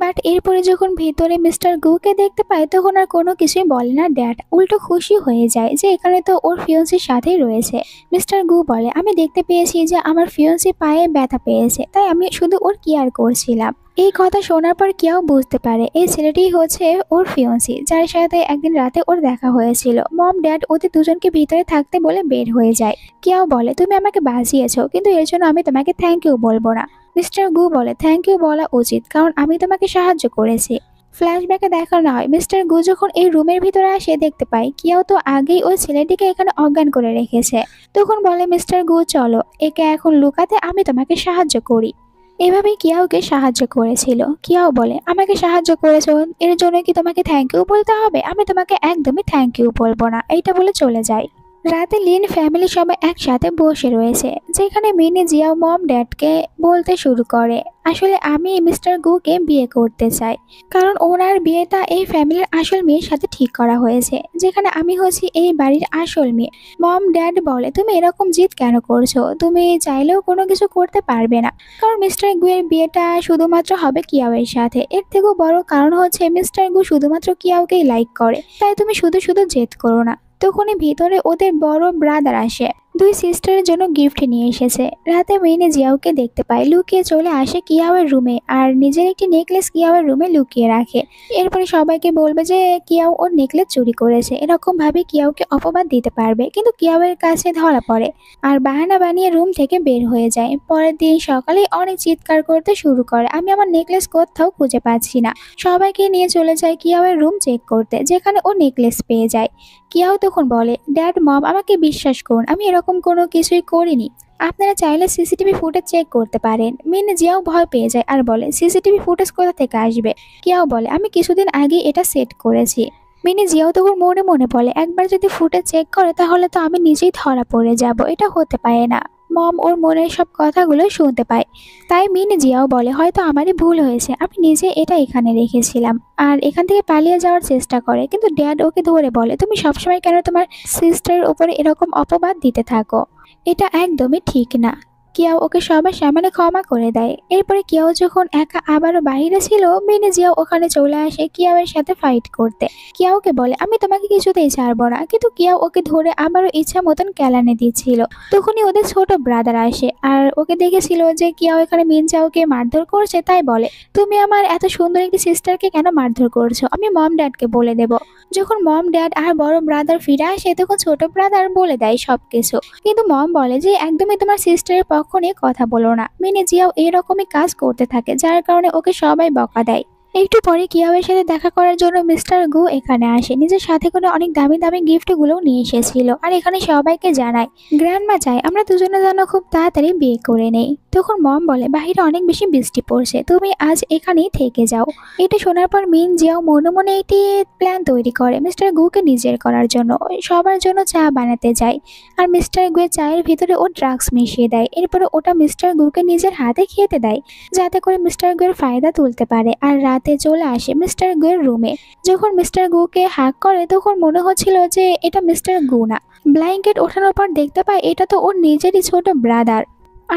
বাট এরপরে যখন ভিতরে মিস্টার গুকে দেখতে পায় তখন আর কোনো কিছুই বলে না ড্যাড, উল্টো খুশি হয়ে যায় যে এখানে তো ওর ফিয়ন্সির সাথেই রয়েছে। মিস্টার গু বলে, আমি দেখতে পেয়েছি যে আমার ফিয়ন্সি পায়ে ব্যথা পেয়েছে, তাই আমি শুধু ওর কেয়ার করছিলাম। এই কথা শোনার পর কিয়াও বুঝতে পারে এই ছেলেটি হচ্ছে ওর ফিয়ন্সি, যার সাথে একদিন রাতে ওর দেখা হয়েছিল। মম ড্যাড ওদের দুজনকে ভিতরে থাকতে বলে বের হয়ে যায়। কিয়াও বলে, তুমি আমাকে বাঁচিয়েছো, কিন্তু এর জন্য আমি তোমাকে থ্যাংক ইউ বলবো না। মিস্টার গু বলে, থ্যাংক ইউ বলা উচিত, কারণ আমি তোমাকে সাহায্য করেছি। ফ্ল্যাশব্যাকে দেখানো হয় মিস্টার গু যখন এই রুমের ভিতরে আসে দেখতে পায় কিয়াও তো আগেই ওই ছেলেটিকে এখানে অজ্ঞান করে রেখেছে। তখন বলে মিস্টার গু, চলো একে এখন লুকাতে আমি তোমাকে সাহায্য করি। এভাবেই কিয়াওকে সাহায্য করেছিল। কিয়াও বলে, আমাকে সাহায্য করেছো এর জন্য কি তোমাকে থ্যাংক ইউ বলতে হবে? আমি তোমাকে একদমই থ্যাংক ইউ বলবো না, এইটা বলে চলে যায়। রাতে লিন ফ্যামিলি সবাই একসাথে বসে রয়েছে, যেখানে মিনি জিয়াও মম ড্যাডকে বলতে শুরু করে, আসলে আমি মিস্টার গুকে বিয়ে করতে চাই, কারণ ওনার বিয়েটা এই ফ্যামিলির আসল মেয়ের সাথে ঠিক করা হয়েছে, যেখানে আমি হচ্ছি এই বাড়ির আসল মেয়ে। মম ড্যাড বলে, তুমি এরকম জিদ কেন করছো? তুমি চাইলেও কোনো কিছু করতে পারবে না, কারণ মিস্টার গুয়ের বিয়েটা শুধুমাত্র হবে কিয়াওয়ের সাথে। এর থেকেও বড় কারণ হচ্ছে মিস্টার গু শুধুমাত্র কিয়াওকেই লাইক করে, তাই তুমি শুধু শুধু জেদ করো না। তখনই ভিতরে ওদের বড় ব্রাদার আসে, দুই সিস্টারের জন্য গিফট নিয়ে এসেছে। রাতে মেইনে জিয়াওকে দেখতে পায়, লুকিয়ে চলে আসে কিয়াওয়ের রুমে আর নিজের একটি নেকলেস কিয়াওয়ের রুমে লুকিয়ে রাখে। এরপরে সবাইকে বলবে যে কিয়াও ওর নেকলেস চুরি করেছে, এরকম ভাবে কিয়াওকে অপবাদ দিতে পারবে, কিন্তু কিয়াওয়ের কাছে ধরা পড়ে আর বাহানা বানিয়ে রুম থেকে বের হয়ে যায়। পরের দিন সকালে অনেক চিৎকার করতে শুরু করে, আমি আমার নেকলেস কোথাও খুঁজে পাচ্ছি না। সবাইকে নিয়ে চলে যায় কিয়াওয়ের রুম চেক করতে, যেখানে ও নেকলেস পেয়ে যায়। কিয়াও তখন বলে, ড্যাড মম আমাকে বিশ্বাস করুন, আমি এরকম কোনো কিছুই করিনি, আপনারা চাইলে সিসিটিভি ফুটেজ চেক করতে পারেন। মিনে জিয়াও ভয় পেয়ে যায় আর বলে, সিসিটিভি ফুটেজ কোথা থেকে আসবে? কিয়াও বলে, আমি কিছুদিন আগে এটা সেট করেছি। মিনে জিয়াও তখন মনে মনে বলে, একবার যদি ফুটেজ চেক করে তাহলে তো আমি নিজেই ধরা পড়ে যাব, এটা হতে পারে না। মম ওর মনের সব কথাগুলো শুনতে পায়, তাই মিনে জিয়াও বলে, হয়তো আমারই ভুল হয়েছে, আমি নিজে এটা এখানে রেখেছিলাম, আর এখান থেকে পালিয়ে যাওয়ার চেষ্টা করে। কিন্তু ড্যাড ওকে ধরে বলে, তুমি সবসময় কেন তোমার সিস্টারের উপরে এরকম অপবাদ দিতে থাকো? এটা একদমই ঠিক না। কিয়াও ওকে সবার সামনে ক্ষমা করে দেয়। এরপরে কিয়াও যখন একা আবারও বাইরে ছিল, মিনে জিয়াও ওখানে চলে আসে কিয়াওয়ের সাথে ফাইট করতে। কিয়াওকে বলে, আমি তোমাকে কিছুতেই ছাড়বো না, কিন্তু কিয়াও ওকে ধরে আবারও ইচ্ছা মতন কেলানে দিচ্ছিল। তখনই ওদের ছোট ব্রাদার আসে আর ওকে দেখেছিল যে কিয়াও এখানে মিনচাওকে মারধর করছে, তাই বলে, তুমি আমার এত সুন্দর একটি সিস্টারকে কেন মারধর করছো? আমি মম ড্যাডকে বলে দেব। যখন মম ড্যাড আর বড় ব্রাদার ফিরে আসে, তখন ছোট ব্রাদার বলে দেয় সবকিছু, কিন্তু মম বলে যে একদমই তোমার সিস্টারের পক্ষ নিয়ে কথা বলো না। মিনে জিয়াও এরকমই কাজ করতে থাকে, যার কারণে ওকে সবাই বকা দেয়। একটু পরে কিয়াওয়ের সাথে দেখা করার জন্য মিস্টার গু এখানে আসে, নিজের সাথে করে অনেক দামি দামি গিফটগুলো নিয়ে এসেছিল আর এখানে সবাইকে জানায়, গ্র্যান্ডমা চাই আমরা দুজনে যেন খুব তাড়াতাড়ি বিয়ে করে নেই। তখন মম বলে, বাহিরে অনেক বেশি বৃষ্টি পড়ছে, তুমি আজ এখানেই থেকে যাও। এটা শোনার পর মিন জিয়াও মনে মনে একটি প্ল্যান তৈরি করে মিস্টার গুকে নিজের করার জন্য। সবার জন্য চা বানাতে যায় আর মিস্টার গুয়ের চায়ের ভিতরে ও ড্রাগস মিশিয়ে দেয়। এরপরে ওটা মিস্টার গুকে নিজের হাতে খেতে দেয়, যাতে করে মিস্টার গুয়ের ফায়দা তুলতে পারে। আর রাতে চলে আসে মিস্টার গুয়ের রুমে। যখন মিস্টার গুকে হাক করে, তখন মনে হচ্ছিল যে এটা মিস্টার গু না। ব্ল্যাঙ্কেট ওঠানোর পর দেখতে পায় এটা তো ওর নিজেরই ছোট ব্রাদার।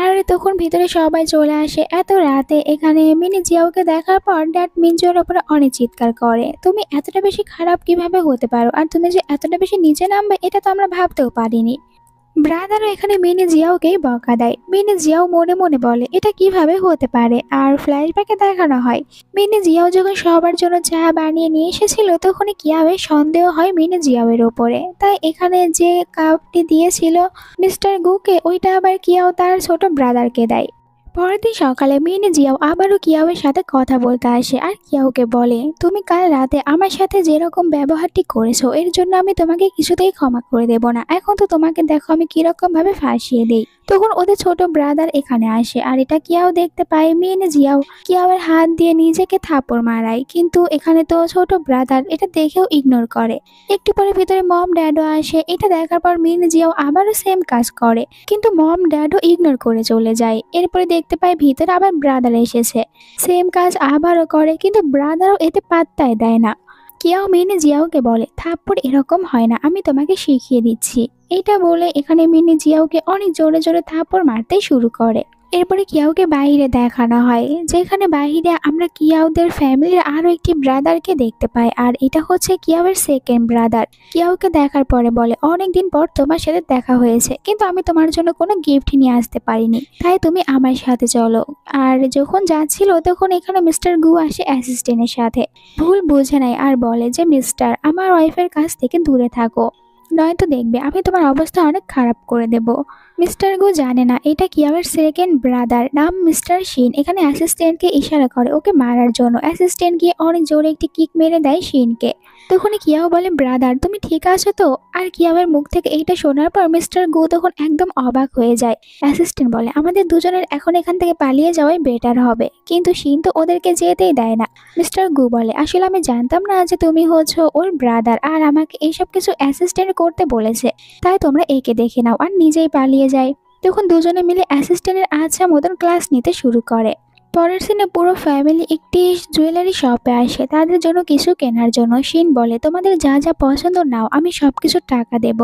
আর তখন ভিতরে সবাই চলে আসে। এত রাতে এখানে মিনি জিয়াওকে দেখার পর ড্যাড মিনজোর উপরে অনেক চিৎকার করে, তুমি এতটা বেশি খারাপ কিভাবে হতে পারো, আর তুমি যে এতটা বেশি নিচে নামবে এটা তো আমরা ভাবতেও পারিনি। ব্রাদারও এখানে মিনি জিয়াওকেই বকা দেয়। মিনি জিয়াও মনে মনে বলে, এটা কিভাবে হতে পারে, আর ফ্ল্যাশব্যাকে দেখানো হয় মিনি জিয়াও যখন সবার জন্য চা বানিয়ে নিয়ে এসেছিল, তখনই কিয়াওয়ের সন্দেহ হয় মিনি জিয়াওয়ের ওপরে, তাই এখানে যে কাপটি দিয়েছিল মিস্টার গুকে, ওইটা আবার কিয়াও তার ছোট ব্রাদারকে দেয়। পরের দিন সকালে মিনি জিয়াও আবারও কিয়াওয়ের সাথে কথা বলতে আসে আর কিয়াওকে বলে, তুমি কাল রাতে আমার সাথে যেরকম ব্যবহারটি করেছো, এর জন্য আমি তোমাকে কিছুতেই ক্ষমা করে দেব না। এখন তো তোমাকে দেখো আমি কিরকম ভাবে ফাঁসিয়ে দেই। তখন ওদের ছোট ব্রাদার এখানে আসে আর এটা কিয়াও দেখতে পায়। মিনি জিয়াও কিয়াওয়ের হাত দিয়ে নিজেকে থাপড় মারায়, কিন্তু এখানে তো ছোট ব্রাদার এটা দেখেও ইগনোর করে। একটু পরে ভিতরে মম ড্যাডও আসে, এটা দেখার পর মিনি জিয়াও আবারও সেম কাজ করে, কিন্তু মম ড্যাডও ইগনোর করে চলে যায়। এরপরে দেখতে পায় ভিতরে আবার ব্রাদার এসেছে, সেম কাজ আবারও করে, কিন্তু ব্রাদারও এতে পাত্তাই দেয় না। কিয়াও মিনি জিয়াওকে বলে, থাপ্পড় এরকম হয় না, আমি তোমাকে শিখিয়ে দিচ্ছি। এটা বলে এখানে মিনি জিয়াওকে অনেক জোরে জোরে থাপ্পড় মারতে শুরু করে। এরপরে কিয়াওকে বাইরে দেখানো হয়, যেখানে বাইরে আমরা কিয়াওদের ফ্যামিলির আরো একটি ব্রাদারকে দেখতে পাই, আর এটা হচ্ছে কিয়াওয়ের সেকেন্ড ব্রাদার। কিয়াওকে দেখার পরে বলে, অনেকদিন পর তোমার সাথে দেখা হয়েছে, কিন্তু আমি তোমার জন্য কোনো গিফট নিয়ে আসতে পারিনি, তাই তুমি আমার সাথে চলো। আর যখন যাচ্ছিল তখন এখানে মিস্টার গু আসে অ্যাসিস্ট্যান্টের সাথে, ভুল বুঝে নেয় আর বলে যে, মিস্টার আমার ওয়াইফের কাছ থেকে দূরে থাকো, নয়তো দেখবে আমি তোমার অবস্থা অনেক খারাপ করে দেব। মিস্টার গু জানে না এটা কিয়াওয়ের সেকেন্ড ব্রাদার, নাম মিস্টার শিন। এখানে অ্যাসিস্ট্যান্টকে ইশারা করে ওকে মারার জন্য। অ্যাসিস্ট্যান্ট গিয়ে অনেক জোরে একটি কিক মেরে দেয় শিনকে। তখনই কিয়াও বলে, ব্রাদার তুমি ঠিক আছো তো? আর কিয়াওয়ের মুখ থেকে এইটা শোনার পর মিস্টার গু তখন একদম অবাক হয়ে যায়। অ্যাসিস্ট্যান্ট বলে, আমাদের দুজনের এখন এখান থেকে পালিয়ে যাওয়াই বেটার হবে, কিন্তু শিন তো ওদেরকে যেতেই দেয় না। মিস্টার গু বলে, আসলে আমি জানতাম না যে তুমি হচ্ছ ওর ব্রাদার, আর আমাকে এইসব কিছু অ্যাসিস্ট্যান্ট করতে বলেছে, তাই তোমরা একে দেখে নাও, আর নিজেই পালিয়ে যায়। তখন দুজনে মিলে অ্যাসিস্ট্যান্টের আচ্ছা মতন ক্লাস নিতে শুরু করে। পরের সিনে পুরো ফ্যামিলি একটি জুয়েলারি শপে আসে তাদের জন্য কিছু কেনার জন্য। শিন বলে, তোমাদের যা যা পছন্দ নাও, আমি সবকিছু টাকা দেব।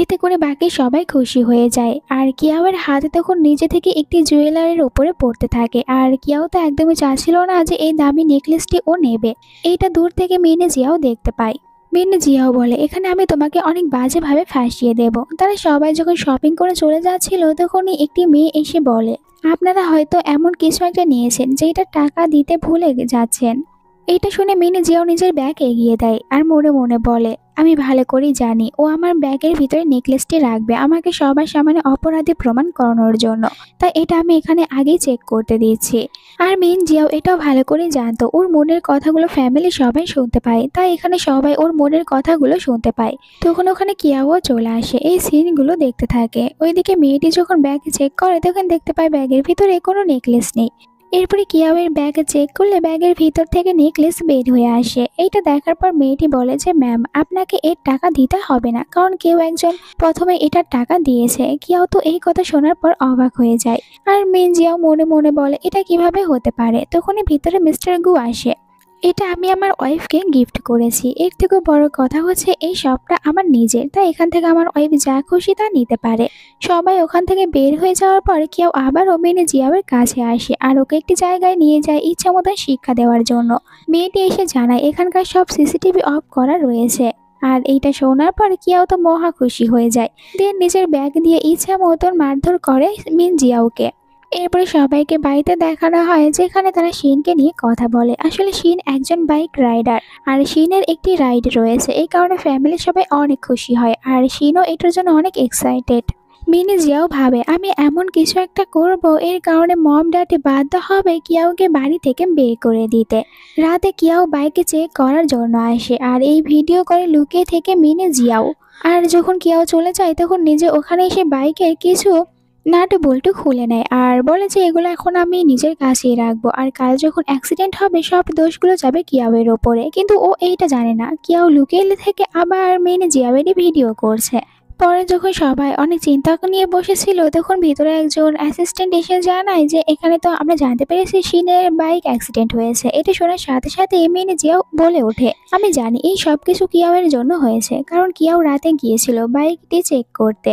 এতে করে বাকি সবাই খুশি হয়ে যায়। আর কিয়াওয়ের হাতে তখন নিজে থেকে একটি জুয়েলারির উপরে পড়তে থাকে। আর কিয়াও তো একদমই চাচ্ছিল না যে এই দামি নেকলেসটি ও নেবে। এইটা দূর থেকে মিনে জিয়াও দেখতে পায়। মিনে জিয়াও বলে, এখানে আমি তোমাকে অনেক বাজেভাবে ফাঁসিয়ে দেব। তারা সবাই যখন শপিং করে চলে যাচ্ছিল তখনই একটি মেয়ে এসে বলে, আপনারা হয়তো এমন কিছু একটা নিয়েছেন যেটা টাকা দিতে ভুলে যাচ্ছেন। এইটা শুনে মিনি জিয়াও নিজের ব্যাগ এগিয়ে দেয় আর মনে মনে বলে, আমি ভালো করেই জানি ও আমার ব্যাগের ভিতরে নেকলেসটি রাখবে আমাকে সবার সামনে অপরাধী প্রমাণ করানোর জন্য, তাই এটা আমি এখানে আগেই চেক করতে দিয়েছি। আর মিন জিয়াও এটাও ভালো করেই জানতো ওর মনের কথাগুলো ফ্যামিলি সবাই শুনতে পায়, তাই এখানে সবাই ওর মনের কথাগুলো শুনতে পায়। তখন ওখানে কিয়াও চলে আসে এই সিনগুলো দেখতে থাকে। ওইদিকে মেয়েটি যখন ব্যাগ চেক করে তখন দেখতে পায় ব্যাগের ভিতরে কোনো নেকলেস নেই। এরপরে কিয়াওয়ের ব্যাগ চেক করলে ব্যাগের ভিতর থেকে নেকলেস বের হয়ে আসে। এইটা দেখার পর মেয়েটি বলে যে, ম্যাম আপনাকে এর টাকা দিতে হবে না, কারণ কেউ একজন প্রথমে এটার টাকা দিয়েছে। কিয়াও তো এই কথা শোনার পর অবাক হয়ে যায়। আর মিন জিয়াও মনে মনে বলে, এটা কিভাবে হতে পারে। তখনই ভিতরে মিস্টার গু আসে। এটা আমি আমার ওয়াইফকে গিফট করেছি। এর থেকেও বড় কথা হচ্ছে এই শপটা আমার নিজের, তাই এখান থেকে আমার ওয়াইফ যা খুশি তা নিতে পারে। সবাই ওখান থেকে বের হয়ে যাওয়ার পর কেউ আবার মিনে জিয়াওয়ের কাছে আসে আর ওকে একটি জায়গায় নিয়ে যায় ইচ্ছা মতন শিক্ষা দেওয়ার জন্য। মেয়েটি এসে জানায় এখানকার সব সিসিটিভি অফ করা রয়েছে। আর এইটা শোনার পর কিয়াও তো মহা খুশি হয়ে যায়। দিয়ে নিজের ব্যাগ দিয়ে ইচ্ছা মতন মারধর করে মিন জিয়াওকে। এরপরে সবাইকে বাড়িতে দেখানো হয় যেখানে তারা শিনকে নিয়ে কথা বলে। আসলে শিন একজন বাইক রাইডার আর শিনের একটি রাইড রয়েছে, এই কারণে ফ্যামিলির সবাই অনেক খুশি হয় আর শিনও এটার জন্য অনেক এক্সাইটেড। মিনি জিয়াও ভাবে আমি এমন কিছু একটা করব এর কারণে মম ড্যাডি বাধ্য হবে কিয়াওকে বাড়ি থেকে বের করে দিতে। রাতে কিয়াও বাইকে চেক করার জন্য আসে আর এই ভিডিও করে লুকিয়ে থেকে মিনি জিয়াও। আর যখন কিয়াও চলে যায় তখন নিজে ওখানে এসে বাইকের কিছু নাট বল্টু খুলে নেয় আর বলে যে এগুলো এখন আমি নিজের কাছেই রাখবো, আর কাল যখন অ্যাক্সিডেন্ট হবে সব দোষগুলো যাবে কিয়াওয়ের ওপরে। কিন্তু ও এইটা জানে না কিয়াও লুকিয়ে থেকে আবার মেনে জিয়াওয়েরই ভিডিও করছে। পরে যখন সবাই অনেক চিন্তা নিয়ে বসেছিল তখন ভিতরে একজন অ্যাসিস্ট্যান্ট এসে জানায় যে এখানে তো আমরা জানতে পেরেছি শিনের বাইক অ্যাক্সিডেন্ট হয়েছে। এটা শোনার সাথে সাথে মেনে জিয়াও বলে ওঠে, আমি জানি এই সব কিছু কিয়াওয়ের জন্য হয়েছে, কারণ কিয়াও রাতে গিয়েছিল বাইকটি চেক করতে।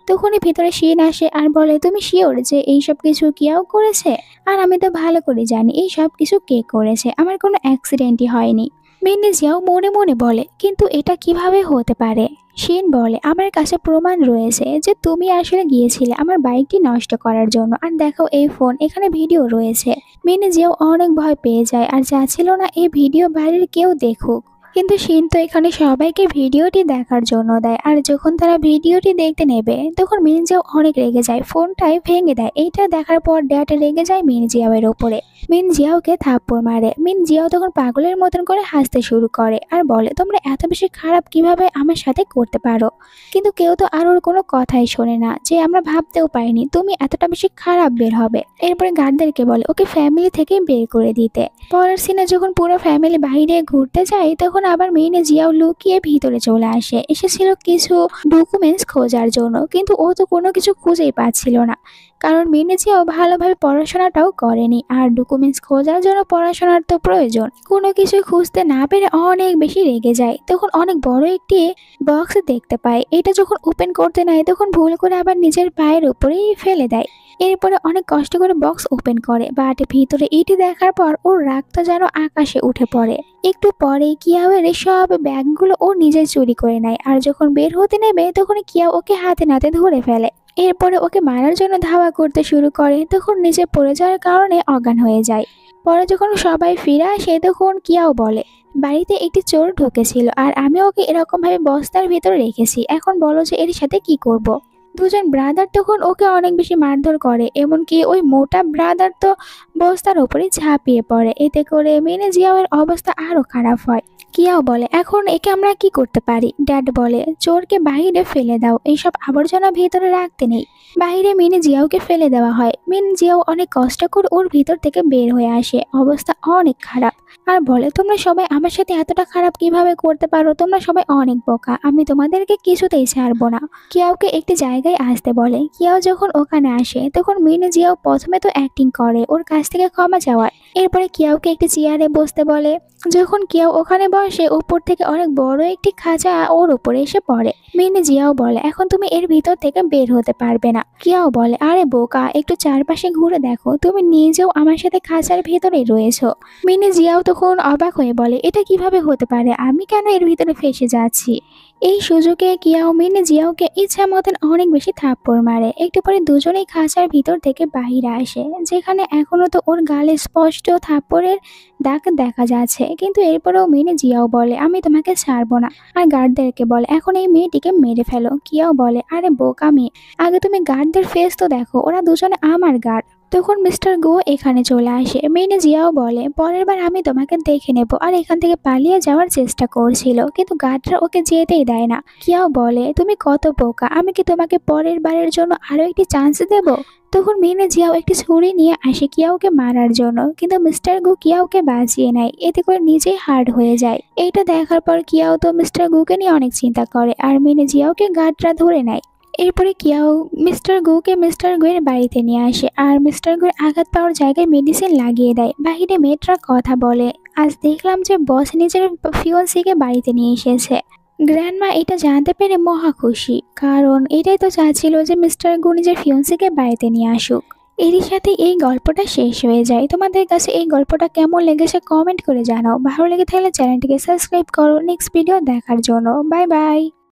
তখনই ভিতরে শিন আসে আর বলে, তুমি শিওর যে এই সব কিছু কিয়াও করেছে? আর আমি তো ভালো করে জানি এই সব কিছু কে করেছে, আমার কোনো অ্যাক্সিডেন্টই হয়নি। মিনি জিয়াও মনে মনে বলে, কিন্তু এটা কিভাবে হতে পারে? শিন বলে, আমার কাছে প্রমাণ রয়েছে যে তুমি আসলে গিয়েছিলে আমার বাইকটি নষ্ট করার জন্য, আর দেখো এই ফোন, এখানে ভিডিও রয়েছে। মিনি জিয়াও অনেক ভয় পেয়ে যায় আর চাচ্ছিল না এই ভিডিও বাইরের কেউ দেখুক। কিন্তু শিন তো এখানে সবাইকে ভিডিওটি দেখার জন্য দেয়, আর যখন তারা ভিডিওটি দেখতে নেবে তখন মিন জিয়াও অনেক রেগে যায়, ফোনটাই ভেঙে দেয়। এইটা দেখার পর ড্যাড রেগে যায় মিন জিয়াওয়ের ওপরে। মিন জিয়াওকে থাপ্পড় মারে। মিন জিয়াও তখন পাগলের মতন করে হাসতে শুরু করে আর বলে, তোমরা এত বেশি খারাপ কিভাবে আমার সাথে করতে পারো? কিন্তু কেউ তো আর ওর কোনো কথাই শোনে না, যে আমরা ভাবতেও পারিনি তুমি এতটা বেশি খারাপ বের হবে। এরপরে গার্ডদেরকে বলে ওকে ফ্যামিলি থেকে বের করে দিতে। পরের সিনে যখন পুরো ফ্যামিলি বাইরে ঘুরতে যায় তখন আবার মিনে জিয়াও লুকিয়ে ভিতরে চলে আসে। এসেছিল কিছু ডকুমেন্টস খোঁজার জন্য, কিন্তু ও তো কোনো কিছু খুঁজেই পাচ্ছিল না, কারণ মিনে জিয়াও ভালোভাবে পড়াশোনাটাও করেনি আর ডকুমেন্টস খোঁজার জন্য পড়াশোনার তো প্রয়োজন। কোনো কিছু খুঁজতে না পেরে অনেক বেশি রেগে যায়। তখন অনেক বড় একটি বক্স দেখতে পায়। এটা যখন ওপেন করতে নেয় তখন ভুল করে আবার নিজের পায়ের উপরেই ফেলে দেয়। এরপরে অনেক কষ্ট করে বক্স ওপেন করে, বাট ভিতরে ইটি দেখার পর ওর রাগটা যেন আকাশে উঠে পড়ে। একটু পরে কিয়াওয়ের সব ব্যাগগুলো ও নিজে চুরি করে নেয়, আর যখন বের হতে নেবে তখন কিয়াও ওকে হাতে নাতে ধরে ফেলে। এরপরে ওকে মারার জন্য ধাওয়া করতে শুরু করে, তখন নিচে পড়ে যাওয়ার কারণে অজ্ঞান হয়ে যায়। পরে যখন সবাই ফিরে আসে তখন কিয়াও বলে, বাড়িতে একটি চোর ঢুকেছিল আর আমি ওকে এরকম ভাবে বস্তার ভিতরে রেখেছি, এখন বলো যে এর সাথে কি করব। দুজন ব্রাদার তখন ওকে অনেক বেশি মারধর করে, এমনকি ওই মোটা ব্রাদার তো বস্তার উপরে ঝাঁপিয়ে পড়ে। এতে করে মিনে জিয়াওয়ের অবস্থা আরো খারাপ হয়। কিয়াও বলে, এখন একে আমরা কি করতে পারি? ড্যাড বলে, চোরকে বাইরে ফেলে দাও, এইসব আবর্জনা ভেতরে রাখতে নেই। বাইরে মিনে জিয়াওকে ফেলে দেওয়া হয়। মিন জিয়াও অনেক কষ্ট করে ওর ভিতর থেকে বের হয়ে আসে, অবস্থা অনেক খারাপ। আর বলে, তোমরা সবাই আমার সাথে এতটা খারাপ কিভাবে করতে পারো? তোমরা সবাই অনেক বোকা, আমি তোমাদেরকে কিছুতেই ছাড়বো না। কিয়াওকে একটি জায়গায় আসতে বলে। কিয়াও যখন ওখানে আসে তখন মিনে জিয়াও প্রথমে তো অ্যাক্টিং করে ওর কাছ থেকে ক্ষমা চাওয়ার। এরপরে কিয়াওকে একটি চেয়ারে বসতে বলে। যখন কিয়াও ওখানে বসে, উপর থেকে অনেক বড় একটি খাঁচা ওর উপরে এসে পড়ে। মিনে জিয়াও বলে, এখন তুমি এর ভিতর থেকে বের হতে পারবে না। কিয়াও বলে, আরে বোকা, একটু চারপাশে ঘুরে দেখো, তুমি নিজেও আমার সাথে খাঁচার ভেতরেই রয়েছো। মিনে জিয়াও তখন অবাক হয়ে বলে, এটা কিভাবে হতে পারে? আমি কেন এর ভিতরে ফেসে যাচ্ছি? এই সুযোগে কিয়াও মিনে জিয়াওকে ইচ্ছা মতন অনেক বেশি থাপ্পড় মারে। একটু পরে দুজনেই খাঁচার ভিতর থেকে বাইরে আসে, যেখানে এখনো তো ওর গালে স্পষ্ট থাপ্পড়ের দাগ দেখা যাচ্ছে। কিন্তু এরপরেও মিনে জিয়াও বলে, আমি তোমাকে ছাড়বো না। আর গার্ডদেরকে বলে, এখন এই মেয়েটিকে মেরে ফেলো। কিয়াও বলে, আরে বোকা মেয়ে, আগে তুমি গার্ডদের ফেস তো দেখো, ওরা দুজনে আমার গার্ড। তখন মিস্টার গো এখানে চলে আসে। মিনে জিয়াও বলে, পরের বার আমি তোমাকে দেখে নেব। আর এখান থেকে পালিয়ে যাওয়ার চেষ্টা করছিল, কিন্তু গার্ডরা ওকে যেতেই দেয় না। কিয়াও বলে, তুমি কত বোকা, আমি কি তোমাকে পরের বারের জন্য আরো একটি চান্স দেব? তখন মিনে জিয়াও একটি ছুরি নিয়ে আসে কিয়াওকে মারার জন্য, কিন্তু মিস্টার গু কিয়াওকে বাঁচিয়ে নেয়। এতে করে নিজেই হার্ড হয়ে যায়। এইটা দেখার পর কিয়াও তো মিস্টার গুকে নিয়ে অনেক চিন্তা করে, আর মিনে জিয়াওকে গার্ডরা ধরে নেয়। এরপরে কিয়াও মিস্টার গুয়ের বাড়িতে নিয়ে আসে, আর মিস্টার গুয়ের আঘাত পাওয়ার জায়গায় মেডিসিন লাগিয়ে দেয়। বাহিরে মেয়েটার কথা বলে, আজ দেখলাম যে বস নিজের ফিয়ন্সিকে বাড়িতে নিয়ে এসেছে। গ্র্যান্ডমা এটা জানতে পেরে মহা খুশি, কারণ এটাই তো চাচ্ছিল যে মিস্টার গু নিজের ফিয়ন্সিকে বাড়িতে নিয়ে আসুক। এরই সাথে এই গল্পটা শেষ হয়ে যায়। তোমাদের কাছে এই গল্পটা কেমন লেগেছে কমেন্ট করে জানাও। ভালো লেগে থাকলে চ্যানেলটিকে সাবস্ক্রাইব করো নেক্সট ভিডিও দেখার জন্য। Bye bye.